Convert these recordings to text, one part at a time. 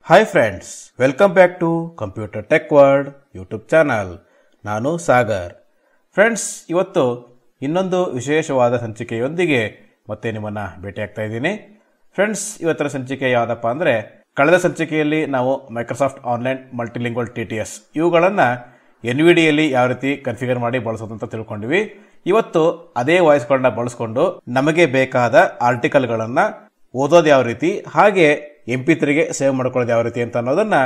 Hi friends, welcome back to computer tech world YouTube channel. ನಾನು Sagar. Friends, ಇವತ್ತು ಇನ್ನೊಂದು ವಿಶೇಷವಾದ ಸಂಚಿಕೆಯೊಂದಿಗೆ ಮತ್ತೆ ನಿಮ್ಮನ್ನು ಭೇಟಿಯಾಗ್ತಾ ಇದ್ದೀನಿ. ಫ್ರೆಂಡ್ಸ್, ಇವತ್ತಿನ ಸಂಚಿಕೆ ಯಾವುದಪ್ಪ ಅಂದರೆ, ಕಳೆದ ಸಂಚಿಕೆಯಲ್ಲಿ ನಾವು ಮೈಕ್ರೋಸಾಫ್ಟ್ ಆನ್ಲೈನ್ ಮಲ್ಟಿಲಿಂಗ್ವಲ್ TTS ಇವುಗಳನ್ನು NVIDIA ಯಾವ ರೀತಿ ಕನ್ಫಿಗರ್ ಮಾಡಿ ಬಳಸೋದಂತ ತಿಳ್ಕೊಂಡಿವಿ. ಇವತ್ತು ಅದೇ ವಾಯ್ಸ್ಗಳನ್ನ ಬಳಸ್ಕೊಂಡು ನಮಗೆ ಬೇಕಾದ ಆರ್ಟಿಕಲ್ಗಳನ್ನು ಓದೋದು ಯಾವ ರೀತಿ, ಹಾಗೆ MP3ಗೆ ಸೇವ್ ಮಾಡ್ಕೊಳ್ಳೋದು ಯಾವ ರೀತಿ ಅಂತ ಅನ್ನೋದನ್ನ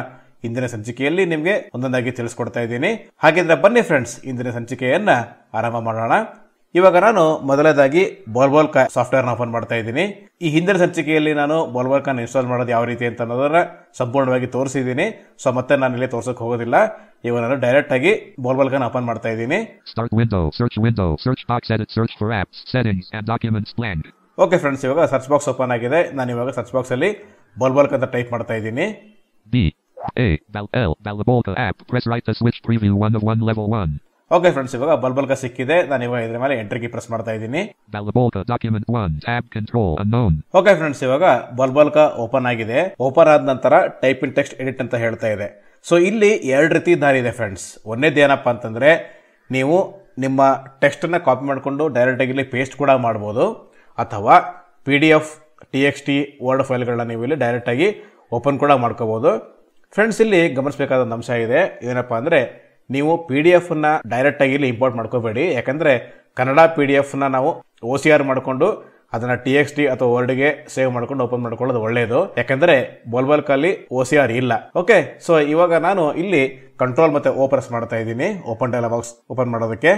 ಇಂದಿನ ಸಂಚಿಕೆಯಲ್ಲಿ ನಿಮಗೆ ಒಂದೊಂದಾಗಿ ತಿಳಿಸ್ಕೊಡ್ತಾ ಇದ್ದೀನಿ. ಹಾಗಿದ್ರೆ ಬನ್ನಿ ಫ್ರೆಂಡ್ಸ್, ಇಂದಿನ ಸಂಚಿಕೆಯನ್ನ ಆರಂಭ ಮಾಡೋಣ. ಇವಾಗ ನಾನು ಮೊದಲನೇದಾಗಿ ಬೋಲ್ಬೋಲ್ಕಾ ಸಾಫ್ಟ್ವೇರ್ನ ಓಪನ್ ಮಾಡ್ತಾ ಇದ್ದೀನಿ. ಈ ಹಿಂದಿನ ಸಂಚಿಕೆಯಲ್ಲಿ ನಾನು ಬೋಲ್ಬೋಲ್ಕಾನ ಇನ್ಸ್ಟಾಲ್ ಮಾಡೋದು ಯಾವ ರೀತಿ ಅಂತ ಅನ್ನೋದನ್ನ ಸಂಪೂರ್ಣವಾಗಿ ತೋರಿಸಿದ್ದೀನಿ. ಸೊ ಮತ್ತೆ ನಾನು ಇಲ್ಲಿ ತೋರ್ಸಕ್ ಹೋಗೋದಿಲ್ಲ. ಇವಾಗ ನಾನು ಡೈರೆಕ್ಟ್ ಆಗಿ ಬೋಲ್ಬೋಲ್ಕಾನ ಓಪನ್ ಮಾಡ್ತಾ ಇದ್ದೀನಿ. search box, edit, search for apps, settings and documents blank. Okay friends, ಇವಾಗ ಸರ್ಚ್ ಬಾಕ್ಸ್ ಓಪನ್ ಆಗಿದೆ. ನಾನು ಇವಾಗ ಸರ್ಚ್ ಬಾಕ್ಸ್ ಅಲ್ಲಿ ಬೋಲ್ಬೋಲ್ಕಾ ಅಂತ ಟೈಪ್ ಮಾಡ್ತಾ ಇದ್ದೀನಿ. Balabolka app, press right to switch preview 1 of 1 level 1. Okay friends, ಇವಾಗ ಬೋಲ್ಬೋಲ್ಕಾ ಸಿಕ್ಕಿದೆ. ನಾನು ಇವಾಗ ಇದ್ರ ಮೇಲೆ ಎಂಟರ್ ಕೀ ಪ್ರೆಸ್ ಮಾಡ್ತಾ ಇದ್ದೀನಿ. Balabolka document 1, tab control unknown. Okay friends, ಇವಾಗ ಬೋಲ್ಬೋಲ್ಕಾ ಓಪನ್ ಆಗಿದೆ. ಓಪನ್ ಆದ ನಂತರ ಟೈಪ್ ಇನ್ ಟೆಕ್ಸ್ಟ್ ಎಡಿಟ್ ಅಂತ ಹೇಳ್ತಾ ಇದೆ. ಸೊ ಇಲ್ಲಿ ಎರಡು ರೀತಿ ದಾರಿ ಇದೆ ಫ್ರೆಂಡ್ಸ್. ಒಂದೇದು ಏನಪ್ಪ ಅಂತಂದ್ರೆ, ನೀವು ನಿಮ್ಮ ಟೆಕ್ಸ್ಟ್ ಅನ್ನ ಕಾಪಿ ಮಾಡಿಕೊಂಡು ಡೈರೆಕ್ಟ್ ಆಗಿ ಇಲ್ಲಿ ಪೇಸ್ಟ್ ಕೂಡ ಮಾಡ್ಬೋದು, ಅಥವಾ PDF, TXT, ವರ್ಡ್ ಫೈಲ್ಗಳನ್ನ ನೀವು ಇಲ್ಲಿ ಡೈರೆಕ್ಟ್ ಆಗಿ ಓಪನ್ ಕೂಡ ಮಾಡ್ಕೋಬಹುದು. ಫ್ರೆಂಡ್ಸ್, ಇಲ್ಲಿ ಗಮನಿಸಬೇಕಾದ ಅಂಶ ಇದೆ. ಏನಪ್ಪಾ ಅಂದ್ರೆ, ನೀವು PDF ನ ಡೈರೆಕ್ಟ್ ಆಗಿ ಇಲ್ಲಿ ಇಂಪೋರ್ಟ್ ಮಾಡ್ಕೋಬೇಡಿ. ಯಾಕಂದ್ರೆ ಕನ್ನಡ PDF ನ ನಾವು OCR ಮಾಡಿಕೊಂಡು ಅದನ್ನ TXT ಅಥವಾ ವರ್ಡ್ಗೆ ಸೇವ್ ಮಾಡ್ಕೊಂಡು ಓಪನ್ ಮಾಡ್ಕೊಳ್ಳೋದು ಒಳ್ಳೆಯದು. ಯಾಕಂದ್ರೆ ಬೋಲ್ಬೋಲ್ಕಾಲ್ಲಿ OCR ಇಲ್ಲ. ಓಕೆ, ಸೊ ಇವಾಗ ನಾನು ಇಲ್ಲಿ ಕಂಟ್ರೋಲ್ ಮತ್ತೆ O ಪ್ರೆಸ್ ಮಾಡ್ತಾ ಇದ್ದೀನಿ ಓಪನ್ ಡೈಲಾಗ್ ಬಾಕ್ಸ್ ಓಪನ್ ಮಾಡೋದಕ್ಕೆ.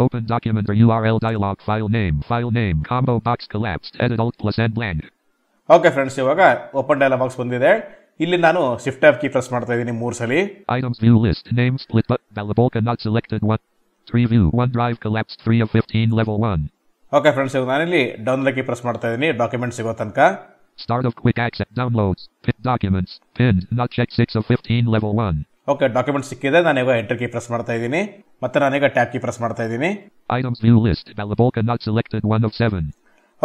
Open document or URL dialog, file name, combo box collapsed, edit alt plus n blank. Okay friends, ಇವಾಗ ಓಪನ್ ಡೈಲಾಗ್ ಬಾಕ್ಸ್ ಬಂದಿದೆ. ಇಲ್ಲಿ ನಾನು ಶಿಫ್ಟ್ ಟ್ಯಾಬ್ ಕೀ ಪ್ರೆಸ್ ಮಾಡ್ತಾ ಇದ್ದೀನಿ 3 ಸಲ. Items view list, name split but Balabolka not selected 1. 3 view, OneDrive collapsed 3 of 15 level 1. Okay friends, ಇವಾಗ ನಾನಿಲ್ಲಿ download key press ಮಾಡ್ತಾ ಇದ್ದೀನಿ ಡಾಕ್ಯುಮೆಂಟ್ ಸಿಗೋ ತನಕ. Start of quick access downloads, documents, pinned, not checked 6 of 15 level 1. Okay, document ಸಿಕ್ಕಿದೆ. ನಾನೀಗ enter key press ಮಾಡ್ತಾ ಇದ್ದೀನಿ. ಮತ್ತೆ ನಾನೀಗ ಟ್ಯಾಬ್ ಕೀ ಪ್ರೆಸ್ ಮಾಡ್ತಾ ಇದ್ದೀನಿ. Items view list, Balabolka not selected 1 of 7.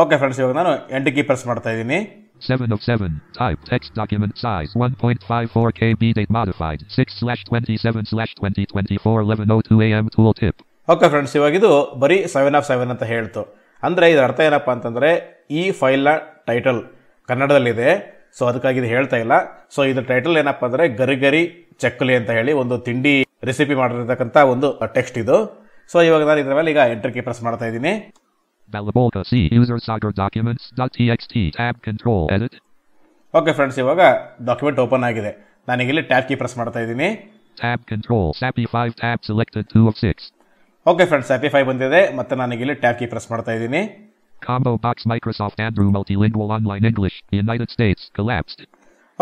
Okay friends, ಇವಾಗ ನಾನು ಎಂಟರ್ ಕೀ ಪ್ರೆಸ್ ಮಾಡ್ತಾ ಇದ್ದೀನಿ. 7 of 7. Type text document size 1.54 KB. Date modified 6/27/2024 11:02 AM. Tooltip. Okay friends, ಇವಾಗ ಇದು ಬರೀ 7 of 7 ಅಂತ ಹೇಳ್ತು. ಅಂದ್ರೆ ಇದರ ಅರ್ಥ ಏನಪ್ಪಾ ಅಂತಂದ್ರೆ, ಈ ಫೈಲ್ನ ಟೈಟಲ್ ಕನ್ನಡದಲ್ಲಿದೆ. ಸೊ ಅದಕ್ಕಾಗಿ ಇದು ಹೇಳ್ತಾ ಇಲ್ಲ. ಸೊ ಇದ್ರ ಟೈಟಲ್ ಏನಪ್ಪಾ ಅಂದ್ರೆ, ಗರಿ ಚಕ್ಕಲಿ ಅಂತ ಹೇಳಿ ಒಂದು ತಿಂಡಿ ರೆಸಿಪಿ ಮಾಡಿರ್ತಕ್ಕಂಥ ಒಂದು ಟೆಕ್ಸ್ಟ್ ಇದು. ಸೊ ಇವಾಗ ನಾನು ಇದ್ರ ಮೇಲೆ ಈಗ ಎಂಟರ್ ಕೀ ಪ್ರೆಸ್ ಮಾಡ್ತಾ ಇದ್ದೀನಿ. Balabolka C user sagar documents.txt tab control edit. Okay friends, ಇವಾಗ ಡಾಕ್ಯುಮೆಂಟ್ ಓಪನ್ ಆಗಿದೆ. ನಾನೀಗ ಇಲ್ಲಿ ಟ್ಯಾಬ್ ಕೀ ಪ್ರೆಸ್ ಮಾಡ್ತಾ ಇದ್ದೀನಿ. Tab control SAPI 5 tab selected 2 of 6. Okay friends, SAPI 5 ಬಂದಿದೆ. ಮತ್ತೆ ನಾನೀಗ ಇಲ್ಲಿ ಟ್ಯಾಬ್ ಕೀ ಪ್ರೆಸ್ ಮಾಡ್ತಾ ಇದ್ದೀನಿ. Combo box Microsoft Andrew multilingual online English United States collapsed.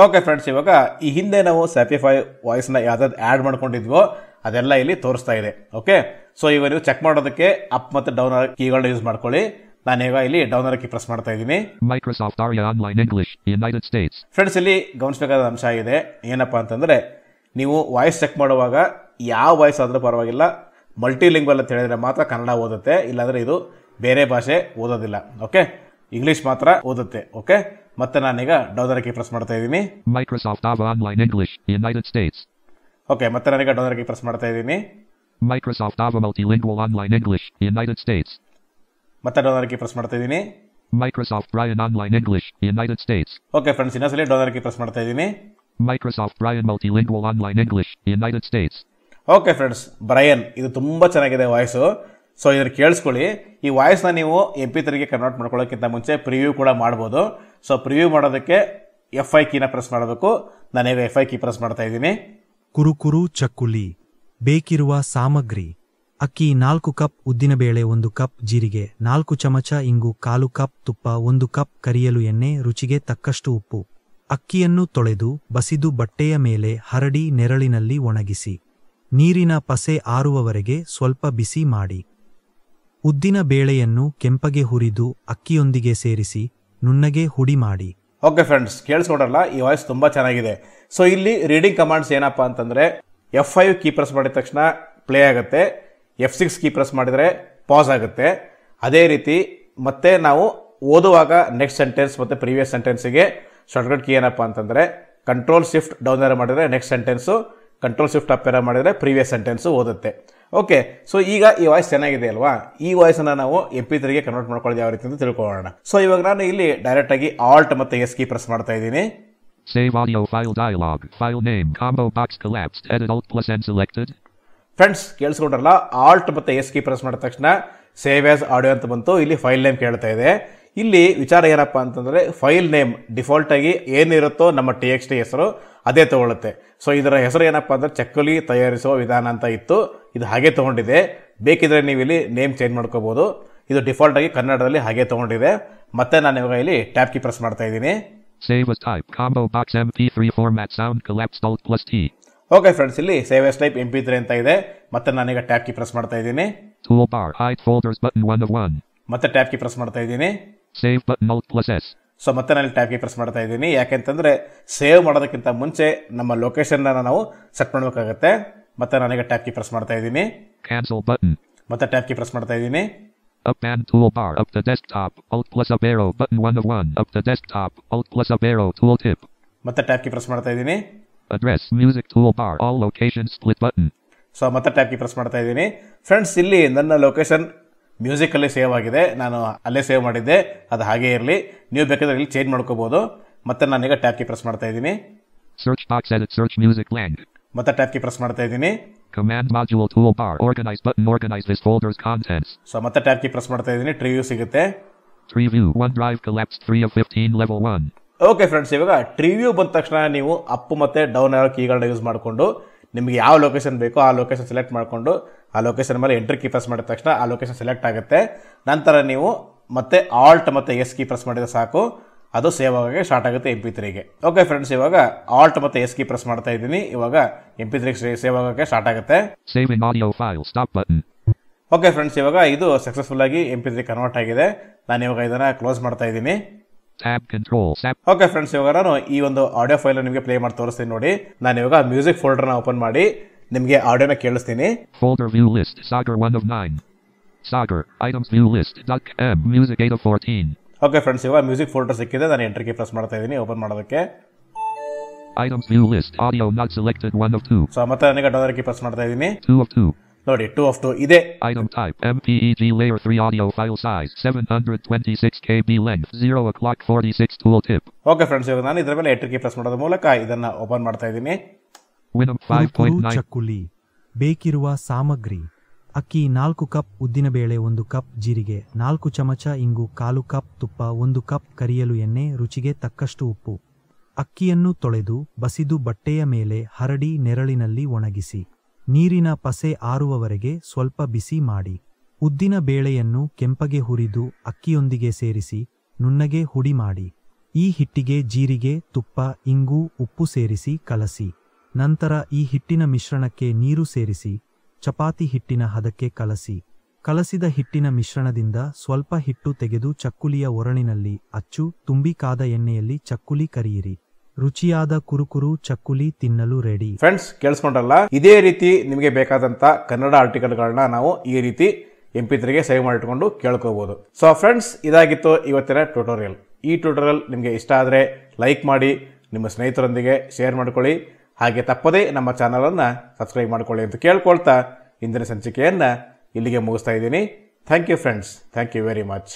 Okay friends, ಇವಾಗ ಈ ಹಿಂದೆ ನಾವು SAPI 5 ವಾಯ್ಸ್ ನ ಯಾವ್ದಾದ್ರು ಆಡ್ ಮಾಡ್ಕೊಂಡಿದ್ವೋ ಅದೆಲ್ಲ ಇಲ್ಲಿ ತೋರಿಸ್ತಾ ಇದೆ. ಓಕೆ, ಸೊ ಇವಾಗ ನೀವು ಚೆಕ್ ಮಾಡೋದಕ್ಕೆ ಅಪ್ ಮತ್ತೆ ಡೌನ್ ಕೀಗಳನ್ನ ಯೂಸ್ ಮಾಡ್ಕೊಳ್ಳಿ. ನಾನೀಗ ಇಲ್ಲಿ ಡೌನ್ ಕೀ ಪ್ರೆಸ್ ಮಾಡ್ತಾ ಇದ್ದೀನಿ. Microsoft Aria online English United States. Friends, ಇಲ್ಲಿ ಗಮನಿಸಬೇಕಾದ ಅಂಶ ಇದೆ. ಏನಪ್ಪಾ ಅಂತಂದ್ರೆ, ನೀವು ವಾಯ್ಸ್ ಚೆಕ್ ಮಾಡುವಾಗ ಯಾವ ವಾಯ್ಸ್ ಆದ್ರೂ ಪರವಾಗಿಲ್ಲ, ಮಲ್ಟಿಲಿಂಗ್ವಲ್ ಅಂತ ಹೇಳಿದ್ರೆ ಮಾತ್ರ ಕನ್ನಡ ಓದುತ್ತೆ, ಇಲ್ಲಾಂದ್ರೆ ಇದು ಬೇರೆ ಭಾಷೆ ಓದೋದಿಲ್ಲ. ಓಕೆ, ಇಂಗ್ಲಿಷ್ ಮಾತ್ರ ಓದುತ್ತೆ. ಓಕೆ, ಮತ್ತೆ ನಾನೀಗ ಡೌನ್ ಕೀ ಪ್ರೆಸ್ ಮಾಡ್ತಾ ಇದ್ದೀನಿ. Microsoft Ava online English United States. Okay, ಮತ್ತೆ ನಾನೀಗ ಡೌನ್ ಕೀ ಪ್ರೆಸ್ ಮಾಡ್ತಾ ಇದ್ದೀನಿ. Microsoft Ava multilingual online English United States. ಮತ್ತೆ ಡೌನ್ ಕೀ ಪ್ರೆಸ್ ಮಾಡ್ತಾ ಇದ್ದೀನಿ. Microsoft Brian online English United States. Okay friends, ಇನ್ನೊಂದ್ಸಲಿ ಡೌನ್ ಕೀ ಪ್ರೆಸ್ ಮಾಡ್ತಾ ಇದ್ದೀನಿ. Microsoft Brian multilingual online English United States. Okay friends, Brian ಇದು ತುಂಬಾ ಚೆನ್ನಾಗಿದೆ voice. So ಇದ್ರ ಕೇಳಿಸ್ಕೊಳ್ಳಿ. ಈ ವಾಯ್ಸ್ನ ನೀವು MP3ಗೆ ಕನ್ವರ್ಟ್ ಮಾಡ್ಕೊಳ್ಳೋಕ್ಕಿಂತ ಮುಂಚೆ ಪ್ರಿವ್ಯೂ ಕೂಡ ಮಾಡ್ಬೋದು. ಸೊ ಪ್ರಿವ್ಯೂ ಮಾಡೋದಕ್ಕೆ F5 ಕೀನ ಪ್ರೆಸ್ ಮಾಡಬೇಕು. ನಾನೀಗ F5 ಕೀ ಪ್ರೆಸ್ ಮಾಡ್ತಾ ಇದ್ದೀನಿ. ಕುರುಕುರು ಚಕ್ಕುಲಿ ಬೇಕಿರುವ ಸಾಮಗ್ರಿ: ಅಕ್ಕಿ 4 ಕಪ್, ಉದ್ದಿನಬೇಳೆ 1 ಕಪ್, ಜೀರಿಗೆ 4 ಚಮಚ, ಇಂಗು 1/4 ಕಪ್, ತುಪ್ಪ 1 ಕಪ್, ಕರಿಯಲು ಎಣ್ಣೆ, ರುಚಿಗೆ ತಕ್ಕಷ್ಟು ಉಪ್ಪು. ಅಕ್ಕಿಯನ್ನು ತೊಳೆದು ಬಸಿದು ಬಟ್ಟೆಯ ಮೇಲೆ ಹರಡಿ ನೆರಳಿನಲ್ಲಿ ಒಣಗಿಸಿ ನೀರಿನ ಪಸೆ ಆರುವವರೆಗೆ ಸ್ವಲ್ಪ ಬಿಸಿ ಮಾಡಿ. ಉದ್ದಿನ ಬೇಳೆಯನ್ನು ಕೆಂಪಗೆ ಹುರಿದು ಅಕ್ಕಿಯೊಂದಿಗೆ ಸೇರಿಸಿ ನುಣ್ಣಗೆ ಹುಡಿ ಮಾಡಿ. ಓಕೆ ಫ್ರೆಂಡ್ಸ್, ಕೇಳಿಸ್ಕೊಡ್ರಲ್ಲ, ಈ ವಾಯ್ಸ್ ತುಂಬಾ ಚೆನ್ನಾಗಿದೆ. ಸೊ ಇಲ್ಲಿ ರೀಡಿಂಗ್ ಕಮಾಂಡ್ಸ್ ಏನಪ್ಪಾ ಅಂತಂದ್ರೆ, F5 ಕೀ ಪ್ರೆಸ್ ಮಾಡಿದ ತಕ್ಷಣ ಪ್ಲೇ ಆಗುತ್ತೆ, F6 ಕೀ ಪ್ರೆಸ್ ಮಾಡಿದ್ರೆ ಪಾಸ್ ಆಗುತ್ತೆ. ಅದೇ ರೀತಿ ಮತ್ತೆ ನಾವು ಓದುವಾಗ ನೆಕ್ಸ್ಟ್ ಸೆಂಟೆನ್ಸ್ ಮತ್ತೆ ಪ್ರೀವಿಯಸ್ ಸೆಂಟೆನ್ಸ್ಗೆ ಶಾರ್ಟ್ಕಟ್ ಕೀ ಏನಪ್ಪಾ ಅಂತಂದ್ರೆ ಕಂಟ್ರೋಲ್ ಶಿಫ್ಟ್ ಡೌನ್ ಏರೋ ಮಾಡಿದರೆ next sentence, control shift up arrow ಮಾಡಿದರೆ ಪ್ರೀವಿಯಸ್ ಸೆಂಟೆನ್ಸು ಓದುತ್ತೆ. ಓಕೆ, ಸೊ ಈಗ ಈ ವಾಯ್ಸ್ ಚೆನ್ನಾಗಿದೆ ಅಲ್ವಾ? ಈ ವಾಯ್ಸನ್ನು ನಾವು MP3ಗೆ ಕನ್ವರ್ಟ್ ಮಾಡ್ಕೊಳ್ಳೋದು ಯಾವ ರೀತಿ ಅಂತ ತಿಳ್ಕೊಳ್ಳೋಣ. ಸೊ ಇವಾಗ ನಾನು ಇಲ್ಲಿ ಡೈರೆಕ್ಟ್ ಆಗಿ ಆಲ್ಟ್ ಮತ್ತು ಎಸ್ ಕೀ ಪ್ರೆಸ್ ಮಾಡ್ತಾ ಇದ್ದೀನಿ. Save audio file dialog. File name combo box collapsed. Edit Alt plus N selected. Friends ಕೇಳಿಸ್ಕೊಂಡ್ರಲ್ಲ, ಆಲ್ಟ್ ಮತ್ತು ಎಸ್ ಕೀ ಪ್ರೆಸ್ ಮಾಡಿದ ತಕ್ಷಣ ಸೇವ್ ಆಸ್ ಆಡಿಯೋ ಅಂತ ಬಂತು. ಇಲ್ಲಿ ಫೈಲ್ ನೇಮ್ ಕೇಳ್ತಾ ಇದೆ. ಇಲ್ಲಿ ವಿಚಾರ ಏನಪ್ಪ ಅಂತಂದರೆ ಫೈಲ್ ನೇಮ್ ಡಿಫಾಲ್ಟ್ ಆಗಿ ಏನಿರುತ್ತೋ ನಮ್ಮ TXT ಹೆಸರು ಅದೇ ತಗೊಳುತ್ತೆ. ಸೊ ಇದರ ಹೆಸರು ಏನಪ್ಪ ಅಂದರೆ ಚಕ್ಕುಲಿ ತಯಾರಿಸುವ ವಿಧಾನ ಅಂತ ಇತ್ತು, ಇದು ಹಾಗೆ ತೊಗೊಂಡಿದೆ. ಬೇಕಿದ್ರೆ ನೀವು ಇಲ್ಲಿ ನೇಮ್ ಚೇಂಜ್ ಮಾಡ್ಕೋಬೋದು. ಇದು ಡಿಫಾಲ್ಟ್ ಆಗಿ ಕನ್ನಡದಲ್ಲಿ ಹಾಗೆ ತೊಗೊಂಡಿದೆ. ಮತ್ತೆ ನಾನು ಇವಾಗ ಇಲ್ಲಿ ಟ್ಯಾಬ್ ಕೀ ಪ್ರೆಸ್ ಮಾಡ್ತಾ ಇದ್ದೀನಿ. Save as type combo box MP3 format sound collapsed Alt plus T. Okay friends, ಇಲ್ಲಿ ಸೇವ್ ಆಸ್ ಟೈಪ್ MP3 ಅಂತ ಇದೆ. ಮತ್ತೆ ನಾನೀಗ ಟ್ಯಾಬ್ ಕೀ ಪ್ರೆಸ್ ಮಾಡ್ತಾ ಇದ್ದೀನಿ. Toolbar hide folders button 1 of 1. ಮತ್ತೆ ಟ್ಯಾಬ್ ಕೀ ಪ್ರೆಸ್ ಮಾಡ್ತಾ ಇದ್ದೀನಿ. Save button Alt plus S. So ಮತ್ತೆ ನಾನು ಟ್ಯಾಬ್ ಕೀ ಪ್ರೆಸ್ ಮಾಡ್ತಾ ಇದ್ದೀನಿ. ಯಾಕೆಂತಂದ್ರೆ ಸೇವ್ ಮಾಡೋದಕ್ಕಿಂತ ಮುಂಚೆ ನಮ್ಮ ಲೊಕೇಶನ್ ನಾವು ಸೆಟ್ ಮಾಡಬೇಕಾಗುತ್ತೆ. ಮತ್ತೆ ನಾನೀಗ ಟ್ಯಾಬ್ ಕೀ ಪ್ರೆಸ್ ಮಾಡ್ತಾ ಇದ್ದೀನಿ. Cancel button. ಮತ್ತೆ ಟ್ಯಾಬ್ ಕೀ ಪ್ರೆಸ್ ಮಾಡ್ತಾ ಇದ್ದೀನಿ. Up and toolbar up to desktop Alt plus up arrow button 1 of 1 up to desktop Alt plus up arrow tooltip. ಮತ್ತೆ ಟ್ಯಾಬ್ ಕೀ ಪ್ರೆಸ್ ಮಾಡ್ತಾ ಇದ್ದೀನಿ. Address music toolbar all locations split button. So ಮತ್ತೆ tab key press ಮಾಡ್ತಾ ಇದ್ದೀನಿ. Friends, ಇಲ್ಲಿ ನನ್ನ location musically save ಆಗಿದೆ. ನಾನು ಅಲ್ಲೇ ಸೇವ್ ಮಾಡಿದ್ದೆ, ಅದು ಹಾಗೆ ಇರಲಿ. ನೀವು ಬೇಕಾದ್ರೆ ಇಲ್ಲಿ ಚೇಂಜ್ ಮಾಡ್ಕೋಬಹುದು. ಮತ್ತೆ ನಾನೀಗ ಟ್ಯಾಬ್ ಕೀ ಪ್ರೆಸ್ ಮಾಡ್ತಾ ಇದ್ದೀನಿ. Search box edit search music blank. ಮತ್ತೆ ಟ್ಯಾಬ್ ಕೀ ಪ್ರೆಸ್ ಮಾಡ್ತಾ ಇದ್ದೀನಿ. Command module toolbar organize button organize this folder's contents. So ಮತ್ತೆ ಟ್ಯಾಬ್ ಕೀ ಪ್ರೆಸ್ ಮಾಡ್ತಾ ಇದ್ದೀನಿ. ಟ್ರೀ ವ್ಯೂ ಸಿಗುತ್ತೆ. Tree view OneDrive collapsed 3 of 15 level 1. Okay friends, ಇವಾಗ tree view ಬಂದ ತಕ್ಷಣ ನೀವು ಅಪ್ ಮತ್ತು ಡೌನ್ ಆರೋ ಕೀಗಳನ್ನ ಯೂಸ್ ಮಾಡಿಕೊಂಡು ನಿಮಗೆ ಯಾವ ಲೊಕೇಶನ್ ಬೇಕೋ ಆ ಲೊಕೇಶನ್ ಸೆಲೆಕ್ಟ್ ಮಾಡಿಕೊಂಡು ಆ ಲೊಕೇಶನ್ ಮೇಲೆ ಎಂಟರ್ ಕೀ ಪ್ರೆಸ್ ಮಾಡಿದ ತಕ್ಷಣ ಆ ಲೊಕೇಶನ್ ಸೆಲೆಕ್ಟ್ ಆಗುತ್ತೆ. ನಂತರ ನೀವು ಮತ್ತೆ ಆಲ್ಟ್ ಮತ್ತು ಎಸ್ ಕೀ ಪ್ರೆಸ್ ಮಾಡಿದ್ರೆ ಸಾಕು, ಅದು ಸೇವ್ ಆಗೋಕ್ಕೆ ಸ್ಟಾರ್ಟ್ ಆಗುತ್ತೆ MP3ಗೆ. ಓಕೆ ಫ್ರೆಂಡ್ಸ್, ಇವಾಗ ಆಲ್ಟ್ ಮತ್ತು ಎಸ್ ಕೀ ಪ್ರೆಸ್ ಮಾಡ್ತಾ ಇದ್ದೀನಿ. ಇವಾಗ MP3 ಸೇವ್ ಆಗೋಕ್ಕೆ ಸ್ಟಾರ್ಟ್ ಆಗುತ್ತೆ. Saving audio file stop button. Okay friends, ಇವಾಗ ಇದು ಸಕ್ಸಸ್ಫುಲ್ ಆಗಿ MP3 ಕನ್ವರ್ಟ್ ಆಗಿದೆ. ನಾನು ಇವಾಗ ಇದನ್ನು ಕ್ಲೋಸ್ ಮಾಡ್ತಾ ಇದ್ದೀನಿ. Tab control sap. Okay friends, ಇವಾಗ ನಾನು ಈ ಒಂದು ಆಡಿಯೋ ಫೈಲ್ ನಿಮಗೆ ಪ್ಲೇ ಮಾಡಿ ತೋರಿಸ್ತೀನಿ ನೋಡಿ. ನಾನು ಇವಾಗ ಮ್ಯೂಸಿಕ್ ಫೋಲ್ಡರ್ನ ಓಪನ್ ಮಾಡಿ ನಿಮಗೆ ಆಡಿಯೋನ ಕೇಳಿಸ್ತೀನಿ. Folder view list Sagar 1 of 9. Sagar items view list .m music 8 of 14. Okay friends, ಇವಾಗ ಮ್ಯೂಸಿಕ್ ಫೋಲ್ಡರ್ ಸಿಕ್ಕಿದೆ. ನಾನು ಎಂಟರ್ ಕೀ ಪ್ರೆಸ್ ಮಾಡ್ತಾ ಇದ್ದೀನಿ ಓಪನ್ ಮಾಡೋದಕ್ಕೆ. Items view list audio not selected 1 of 2. So ಮತ್ತೆ ನನಗೆ ಡೌನ್ ಕೀ ಪ್ರೆಸ್ ಮಾಡ್ತಾ ಇದ್ದೀನಿ. 2 of 2. ನೋಡಿ 2 of 2 ಇದೆ. Item type MPEG layer 3 audio file size 726 KB length 0 o'clock 46 tooltip. Okay friends, ಇವಾಗ ನಾನು ಇದರ ಮೇಲೆ ಎಂಟರ್ ಕೀ ಪ್ರೆಸ್ ಮಾಡೋದ್ರ ಮೂಲಕ ಇದನ್ನ ಓಪನ್ ಮಾಡ್ತಾ ಇದ್ದೀನಿ. Winamp ಕುರುಕುರು 5.9. ಚಕ್ಕುಲಿ. ಬೇಕಿರುವ ಸಾಮಗ್ರಿ: ಅಕ್ಕಿ 4 ಕಪ್, ಉದ್ದಿನಬೇಳೆ 1 ಕಪ್, ಜೀರಿಗೆ 4 ಚಮಚ, ಇಂಗು 1/4 ಕಪ್, ತುಪ್ಪ 1 ಕಪ್, ಕರಿಯಲು ಎಣ್ಣೆ, ರುಚಿಗೆ ತಕ್ಕಷ್ಟು ಉಪ್ಪು. ಅಕ್ಕಿಯನ್ನು ತೊಳೆದು ಬಸಿದು ಬಟ್ಟೆಯ ಮೇಲೆ ಹರಡಿ ನೆರಳಿನಲ್ಲಿ ಒಣಗಿಸಿ ನೀರಿನ ಪಸೆ ಆರುವವರೆಗೆ ಸ್ವಲ್ಪ ಬಿಸಿ ಮಾಡಿ. ಉದ್ದಿನ ಬೇಳೆಯನ್ನು ಕೆಂಪಗೆ ಹುರಿದು ಅಕ್ಕಿಯೊಂದಿಗೆ ಸೇರಿಸಿ ನುಣ್ಣಗೆ ಹುಡಿ ಮಾಡಿ. ಈ ಹಿಟ್ಟಿಗೆ ಜೀರಿಗೆ, ತುಪ್ಪ, ಇಂಗು, ಉಪ್ಪು ಸೇರಿಸಿ ಕಲಸಿ. ನಂತರ ಈ ಹಿಟ್ಟಿನ ಮಿಶ್ರಣಕ್ಕೆ ನೀರು ಸೇರಿಸಿ ಚಪಾತಿ ಹಿಟ್ಟಿನ ಹದಕ್ಕೆ ಕಲಸಿ. ಕಲಸಿದ ಹಿಟ್ಟಿನ ಮಿಶ್ರಣದಿಂದ ಸ್ವಲ್ಪ ಹಿಟ್ಟು ತೆಗೆದು ಚಕ್ಕುಲಿಯ ಒರಳಿನಲ್ಲಿ ಅಚ್ಚು ತುಂಬಿ ಕಾದ ಎಣ್ಣೆಯಲ್ಲಿ ಚಕ್ಕುಲಿ ಕರಿಯಿರಿ. ರುಚಿಯಾದ ಕುರುಕುರು ಚಕ್ಕುಲಿ ತಿನ್ನಲು ರೆಡಿ. ಫ್ರೆಂಡ್ಸ್, ಕೇಳಿಸ್ಕೊಂಡ್ರಲ್ಲ, ಇದೇ ರೀತಿ ನಿಮಗೆ ಬೇಕಾದಂತ ಕನ್ನಡ ಆರ್ಟಿಕಲ್ಗಳನ್ನ ನಾವು ಈ ರೀತಿ MP3ಗೆ ಸೇವ್ ಮಾಡಿಟ್ಕೊಂಡು ಕೇಳ್ಕೋಬಹುದು. ಸೊ ಫ್ರೆಂಡ್ಸ್, ಇದಾಗಿತ್ತು ಇವತ್ತಿನ ಟ್ಯುಟೋರಿಯಲ್. ಈ ಟ್ಯುಟೋರಿಯಲ್ ನಿಮಗೆ ಇಷ್ಟ ಆದರೆ ಲೈಕ್ ಮಾಡಿ, ನಿಮ್ಮ ಸ್ನೇಹಿತರೊಂದಿಗೆ ಶೇರ್ ಮಾಡ್ಕೊಳ್ಳಿ, ಹಾಗೆ ತಪ್ಪದೇ ನಮ್ಮ ಚಾನಲನ್ನು ಸಬ್ಸ್ಕ್ರೈಬ್ ಮಾಡ್ಕೊಳ್ಳಿ ಅಂತ ಕೇಳ್ಕೊಳ್ತಾ ಇಂದಿನ ಸಂಚಿಕೆಯನ್ನು ಇಲ್ಲಿಗೆ ಮುಗಿಸ್ತಾ ಇದ್ದೀನಿ. Thank you friends, thank you very much.